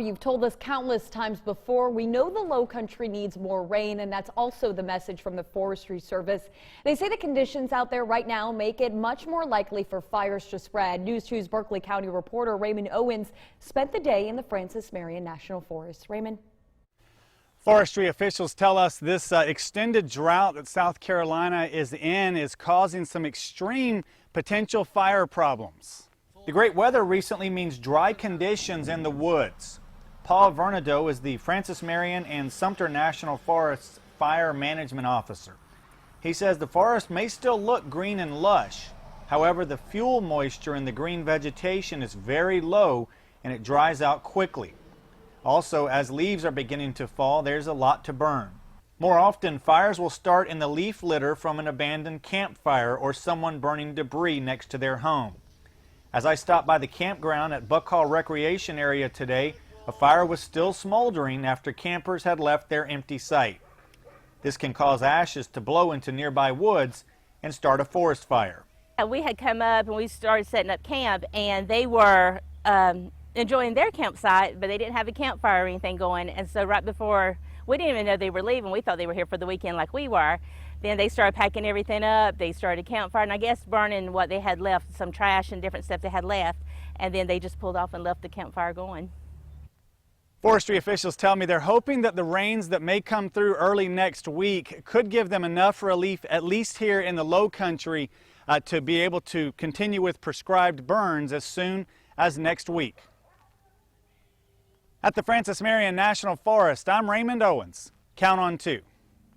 You've told us countless times before, we know the low country needs more rain, and that's also the message from the Forestry Service. They say the conditions out there right now make it much more likely for fires to spread. News 2's Berkeley County reporter Raymond Owens spent the day in the Francis Marion National Forest. Raymond. Forestry officials tell us this extended drought that South Carolina is in is causing some extreme potential fire problems. The great weather recently means dry conditions in the woods. Paul Vernado is the Francis Marion and Sumter National Forest's Fire Management Officer. He says the forest may still look green and lush. However, the fuel moisture in the green vegetation is very low and it dries out quickly. Also, as leaves are beginning to fall, there's a lot to burn. More often, fires will start in the leaf litter from an abandoned campfire or someone burning debris next to their home. As I stopped by the campground at Buck Hall Recreation Area today, a fire was still smoldering after campers had left their empty site. This can cause ashes to blow into nearby woods and start a forest fire. We had come up and we started setting up camp, and they were enjoying their campsite, but they didn't have a campfire or anything going. And so right before, we didn't even know they were leaving. We thought they were here for the weekend like we were. Then they started packing everything up. They started a campfire, and I guess burning what they had left, some trash and different stuff they had left. And then they just pulled off and left the campfire going. Forestry officials tell me they're hoping that the rains that may come through early next week could give them enough relief, at least here in the low country, to be able to continue with prescribed burns as soon as next week. At the Francis Marion National Forest, I'm Raymond Owens. Count on 2.